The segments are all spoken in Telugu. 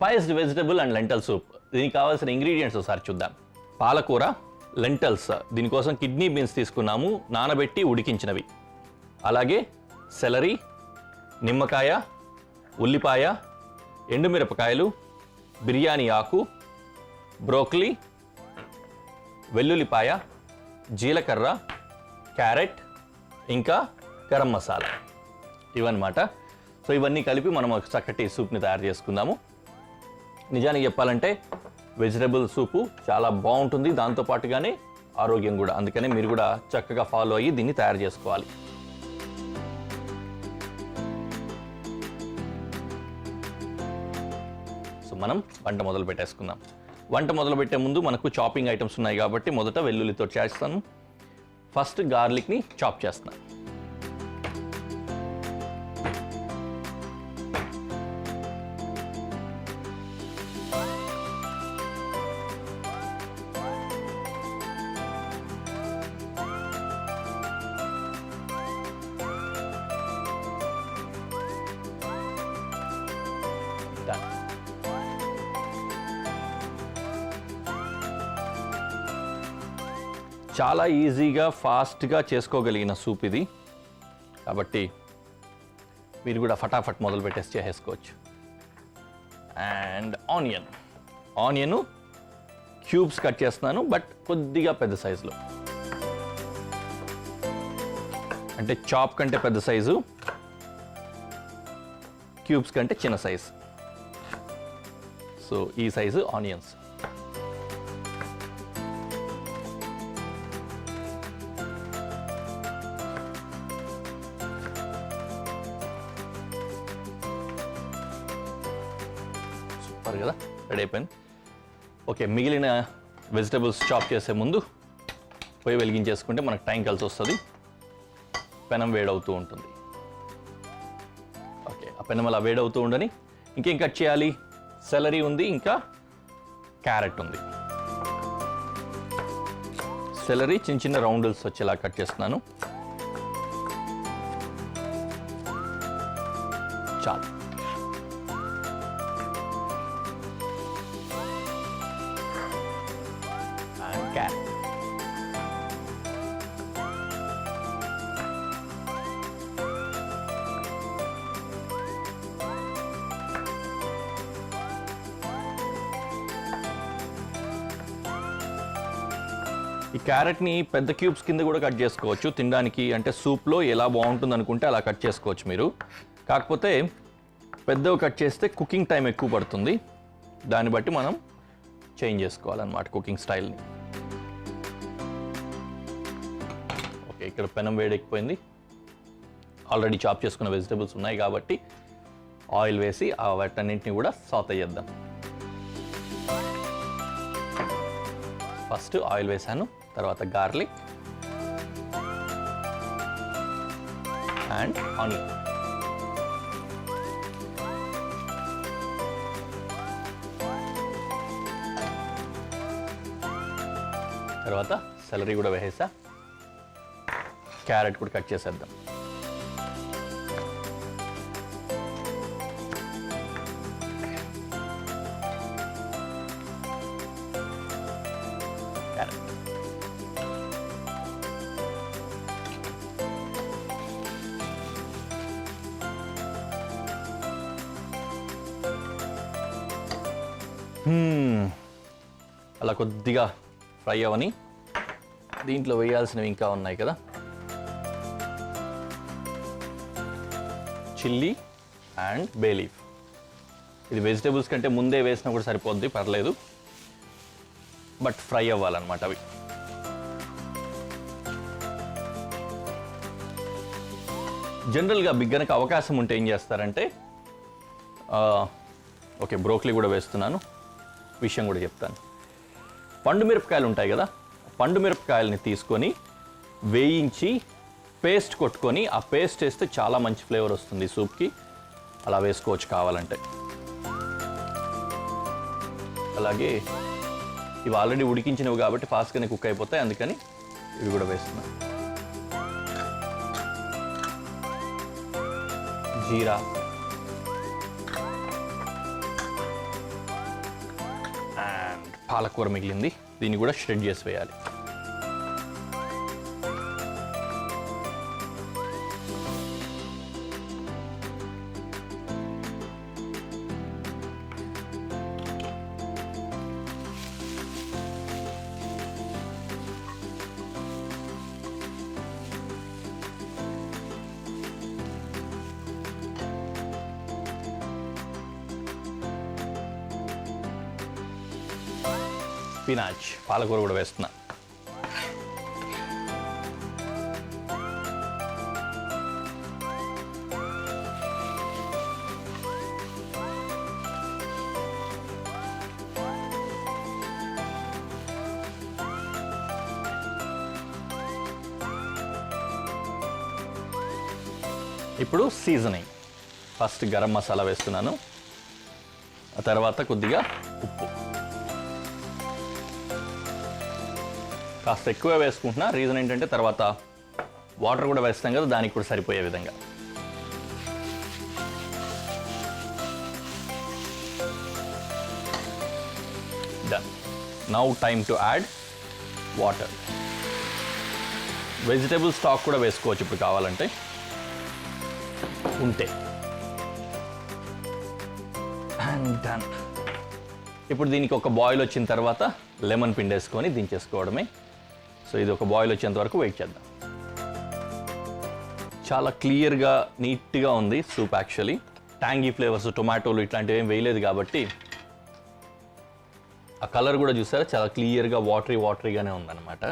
Spiced vegetable and lintel soup. దీనికి కావాల్సిన ఇంగ్రీడియంట్స్ ఒకసారి చూద్దాం. పాలకూర, లెంటల్స్, దీనికోసం కిడ్నీ బీన్స్ తీసుకున్నాము, నానబెట్టి ఉడికించినవి. అలాగే సెలరీ, నిమ్మకాయ, ఉల్లిపాయ, ఎండుమిరపకాయలు, బిర్యానీ ఆకు, బ్రోకలీ, వెల్లుల్లిపాయ, జీలకర్ర, క్యారెట్, ఇంకా గరం మసాలా, ఇవన్నమాట. సో ఇవన్నీ కలిపి మనం ఒక చక్కటి సూప్ని తయారు చేసుకుందాము. నిజానికి చెప్పాలంటే వెజిటబుల్ సూపు చాలా బాగుంటుంది, దాంతోపాటుగానే ఆరోగ్యం కూడా. అందుకనే మీరు కూడా చక్కగా ఫాలో అయ్యి దీన్ని తయారు చేసుకోవాలి. సో మనం వంట మొదలు పెట్టేసుకుందాం. వంట మొదలు పెట్టే ముందు మనకు చాపింగ్ ఐటమ్స్ ఉన్నాయి కాబట్టి మొదట వెల్లుల్లితో చేస్తాను. ఫస్ట్ గార్లిక్ని చాప్ చేస్తున్నాను. చాలా ఈజీగా ఫాస్ట్గా చేసుకోగలిగిన సూప్ ఇది, కాబట్టి మీరు కూడా ఫటాఫట్ మొదలు పెట్టేసి చేసేసుకోవచ్చు. అండ్ ఆనియన్ క్యూబ్స్ కట్ చేస్తున్నాను, బట్ కొద్దిగా పెద్ద సైజులో, అంటే చాప్ కంటే పెద్ద సైజు, క్యూబ్స్ కంటే చిన్న సైజు. సో ఈ సైజు ఆనియన్స్. కదా రెడీ అయిపోయింది. ఓకే, మిగిలిన వెజిటబుల్స్ చాప్ చేసే ముందు పొయ్యి వెలిగించేసుకుంటే మనకు టైం కలిసి వస్తుంది. పెనం వేడవుతూ ఉంటుంది. ఓకే, ఆ పెనం అలా వేడవుతూ ఉండని ఇంకేం కట్ చేయాలి? సెలరీ ఉంది, ఇంకా క్యారెట్ ఉంది. సెలరీ చిన్న చిన్న రౌండ్స్ వచ్చేలా కట్ చేస్తున్నాను. చాలు. క్యారెట్, ఈ క్యారెట్ని పెద్ద క్యూబ్స్ కింద కూడా కట్ చేసుకోవచ్చు తినడానికి. అంటే సూప్లో ఎలా బాగుంటుంది అనుకుంటే అలా కట్ చేసుకోవచ్చు మీరు. కాకపోతే పెద్దవి కట్ చేస్తే కుకింగ్ టైం ఎక్కువ పడుతుంది. దాన్ని బట్టి మనం చేంజ్ చేసుకోవాలన్నమాట కుకింగ్ స్టైల్ని. ఓకే, ఇక్కడ పెనం వేడెక్కిపోయింది. ఆల్రెడీ చాప్ చేసుకున్న వెజిటబుల్స్ ఉన్నాయి కాబట్టి ఆయిల్ వేసి ఆ వాటన్నింటిని కూడా సాటే చేద్దాం. ఫస్ట్ ఆయిల్ వేసాను, తర్వాత గార్లిక్ అండ్ ఆనియన్. తర్వాత సెలరీ కూడా వేసేసా. క్యారెట్ కూడా కట్ చేసేద్దాం. క్యారెట్, అలా కొద్దిగా ఫ్రై అవని దీంట్లో వేయాల్సినవి ఇంకా ఉన్నాయి కదా. Chilli and bay leaf. ఇది వెజిటేబుల్స్ కంటే ముందే వేసినా కూడా సరిపోద్ది, పర్లేదు, బట్ ఫ్రై అవ్వాలన్నమాట అవి. జనరల్గా మీకు గనక అవకాశం ఉంటే ఏం చేస్తారంటే, ఓకే బ్రోకలీ కూడా వేస్తున్నాను, విషయం కూడా చెప్తాను. పండు మిరపకాయలు ఉంటాయి కదా, పండు మిరపకాయలని తీసుకొని వేయించి పేస్ట్ కొట్టుకొని ఆ పేస్ట్ వేస్తే చాలా మంచి ఫ్లేవర్ వస్తుంది సూప్కి. అలా వేసుకోవచ్చు కావాలంటే. అలాగే ఇవి ఆల్రెడీ ఉడికించినవి కాబట్టి ఫాస్ట్గానే కుక్ అయిపోతాయి, అందుకని ఇవి కూడా వేస్తున్నాను. జీరా, పాలకూర మిగిలింది, దీన్ని కూడా షెడ్ చేసి వేయాలి. స్పినాచ్, పాలకూర కూడా వేస్తున్నా. ఇప్పుడు సీజనింగ్. ఫస్ట్ గరం మసాలా వేస్తున్నాను, ఆ తర్వాత కొద్దిగా ఉప్పు. కాస్త ఎక్కువ వేసుకుంటున్నా, రీజన్ ఏంటంటే తర్వాత వాటర్ కూడా వేస్తాం కదా, దానికి కూడా సరిపోయే విధంగా. Done. Now time to add water. Vegetable stock కూడా వేసుకోవచ్చు ఇప్పుడు కావాలంటే ఉంటే. And done. ఇప్పుడు దీనికి ఒక బాయిల్ వచ్చిన తర్వాత లెమన్ పిండేసుకొని దించేసుకోవడమే. సో ఇది ఒక బాయిల్ వచ్చేంత వరకు వెయిట్ చేద్దాం. చాలా క్లియర్గా నీట్గా ఉంది సూప్. యాక్చువల్లీ ట్యాంగీ ఫ్లేవర్స్, టొమాటోలు ఇట్లాంటివి ఏం వేయలేదు కాబట్టి ఆ కలర్ కూడా చూసారా, చాలా క్లియర్గా వాటరీగానే ఉందన్నమాట.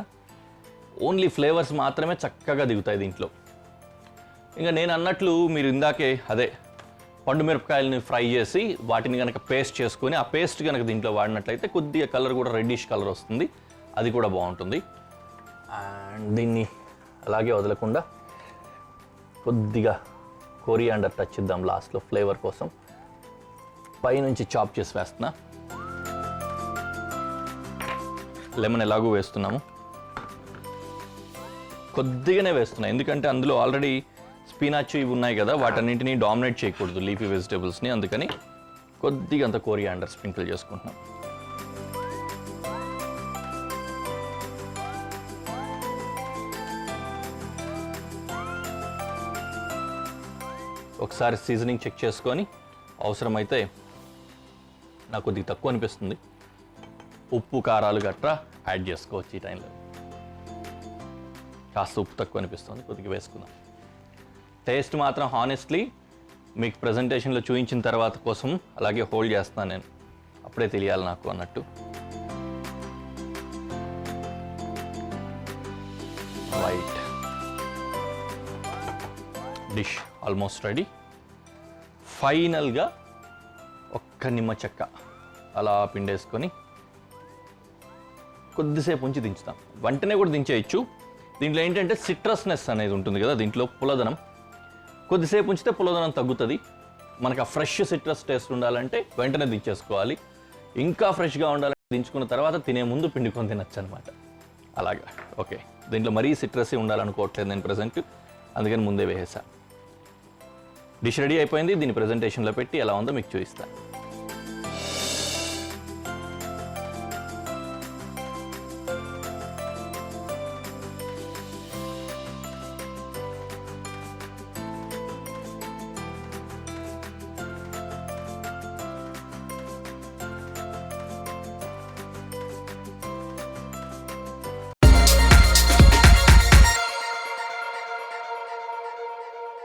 ఓన్లీ ఫ్లేవర్స్ మాత్రమే చక్కగా దిగుతాయి దీంట్లో. ఇంకా నేను అన్నట్లు మీరు ఇందాకే అదే పండు మిరపకాయలని ఫ్రై చేసి వాటిని కనుక పేస్ట్ చేసుకొని ఆ పేస్ట్ కనుక దీంట్లో వాడినట్లయితే కొద్దిగా కలర్ కూడా రెడ్డిష్ కలర్ వస్తుంది, అది కూడా బాగుంటుంది. అండ్ దీన్ని అలాగే వదలకుండా కొద్దిగా కొరియాండర్ టచ్ ఇద్దాం లాస్ట్లో ఫ్లేవర్ కోసం. పైనుంచి చాప్ చేసి వేస్తున్నా. లెమన్ ఎలాగూ వేస్తున్నాము, కొద్దిగానే వేస్తున్నా, ఎందుకంటే అందులో ఆల్రెడీ స్పినాచ్ ఇవి ఉన్నాయి కదా, వాటన్నింటినీ డామినేట్ చేయకూడదు లీఫీ వెజిటేబుల్స్ని, అందుకని కొద్దిగా అంత కొరియాండర్ స్ప్రింకిల్ చేసుకుంటున్నాం. ఒకసారి సీజనింగ్ చెక్ చేసుకొని అవసరమైతే నాకు కొద్దిగా తక్కువ అనిపిస్తుంది ఉప్పు కారాలు గట్రా యాడ్ చేసుకోవచ్చు. ఈ టైంలో కాస్త ఉప్పు తక్కువ అనిపిస్తుంది, కొద్దిగా వేసుకుందాం. టేస్ట్ మాత్రం హానెస్ట్లీ మీకు ప్రజెంటేషన్లో చూపించిన తర్వాత కోసం అలాగే హోల్డ్ చేస్తున్నాను నేను, అప్పుడే తెలియాలి నాకు అన్నట్టు. Right, dish almost ready. ఫైనల్గా ఒక్క నిమ్మ చెక్క అలా పిండేసుకొని కొద్దిసేపు ఉంచి దించుతాం. వెంటనే కూడా దించేయచ్చు. దీంట్లో ఏంటంటే సిట్రస్నెస్ అనేది ఉంటుంది కదా, దీంట్లో పులదనం. కొద్దిసేపు ఉంచితే పులదనం తగ్గుతుంది. మనకు ఆ ఫ్రెష్ సిట్రస్ టేస్ట్ ఉండాలంటే వెంటనే దించేసుకోవాలి. ఇంకా ఫ్రెష్గా ఉండాలంటే దించుకున్న తర్వాత తినే ముందు పిండుకొని తినచ్చు అనమాట. అలాగా. ఓకే, దీంట్లో మరీ సిట్రస్ ఉండాలనుకోవట్లేదు నేను ప్రజెంట్, అందుకని ముందే వేసేసా. డిష్ రెడీ అయిపోయింది. దీన్ని ప్రజెంటేషన్లో పెట్టి ఎలా ఉందో మీకు చూపిస్తాను.